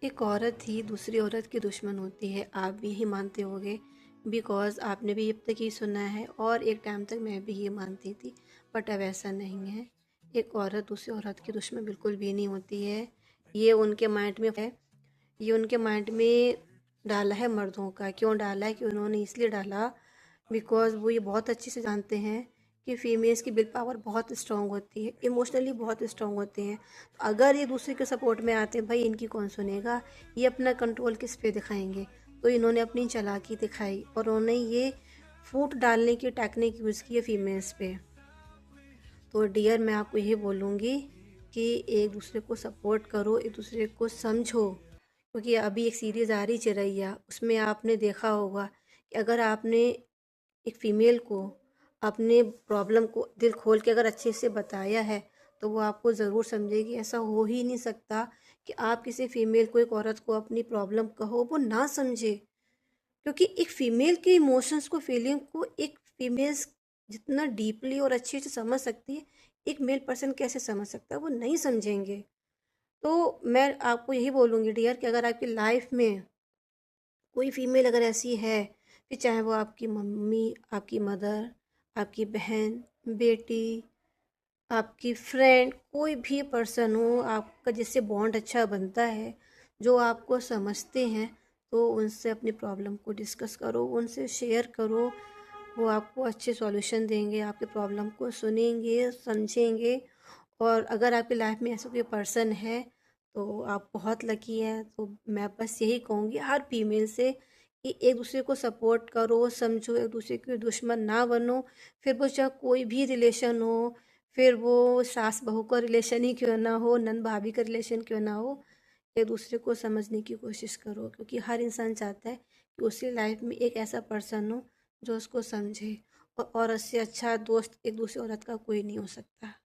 एक औरत ही दूसरी औरत की दुश्मन होती है, आप भी यही मानते होंगे। बिकॉज़ आपने भी अब तक ये सुना है और एक टाइम तक मैं भी ये मानती थी, बट अब ऐसा नहीं है। एक औरत दूसरी औरत की दुश्मन बिल्कुल भी नहीं होती है। ये उनके माइंड में है, ये उनके माइंड में डाला है मर्दों का। क्यों डाला है? कि उन्होंने इसलिए डाला बिकॉज़ वो ये बहुत अच्छे से जानते हैं कि फीमेल्स की विल पावर बहुत स्ट्रांग होती है, इमोशनली बहुत स्ट्रांग होते हैं। तो अगर ये दूसरे के सपोर्ट में आते हैं, भाई इनकी कौन सुनेगा, ये अपना कंट्रोल किस पे दिखाएंगे। तो इन्होंने अपनी चालाकी दिखाई और उन्होंने ये फूट डालने की टेक्निक यूज़ की है फीमेल्स पे। तो डियर, मैं आपको यही बोलूँगी कि एक दूसरे को सपोर्ट करो, एक दूसरे को समझो। क्योंकि अभी एक सीरीज़ आ रही चिरैया, उसमें आपने देखा होगा कि अगर आपने एक फ़ीमेल को अपने प्रॉब्लम को दिल खोल के अगर अच्छे से बताया है, तो वो आपको ज़रूर समझेगी। ऐसा हो ही नहीं सकता कि आप किसी फ़ीमेल को, एक औरत को अपनी प्रॉब्लम कहो, वो ना समझे। क्योंकि एक फ़ीमेल के इमोशंस को, फीलिंग को एक फ़ीमेल्स जितना डीपली और अच्छे से समझ सकती है, एक मेल पर्सन कैसे समझ सकता है? वो नहीं समझेंगे। तो मैं आपको यही बोलूँगी डियर कि अगर आपकी लाइफ़ में कोई फीमेल अगर ऐसी है, फिर चाहे वो आपकी मम्मी, आपकी मदर, आपकी बहन, बेटी, आपकी फ्रेंड, कोई भी पर्सन हो आपका जिससे बॉन्ड अच्छा बनता है, जो आपको समझते हैं, तो उनसे अपनी प्रॉब्लम को डिस्कस करो, उनसे शेयर करो। वो आपको अच्छे सॉल्यूशन देंगे, आपकी प्रॉब्लम को सुनेंगे, समझेंगे। और अगर आपकी लाइफ में ऐसा कोई पर्सन है, तो आप बहुत लकी हैं। तो मैं बस यही कहूँगी हर फीमेल से कि एक दूसरे को सपोर्ट करो, समझो, एक दूसरे के दुश्मन ना बनो। फिर वो चाहे कोई भी रिलेशन हो, फिर वो सास बहू का रिलेशन ही क्यों ना हो, नंद भाभी का रिलेशन क्यों ना हो, एक दूसरे को समझने की कोशिश करो। क्योंकि हर इंसान चाहता है कि उसकी लाइफ में एक ऐसा पर्सन हो जो उसको समझे। और औरत से अच्छा दोस्त एक दूसरी औरत का कोई नहीं हो सकता।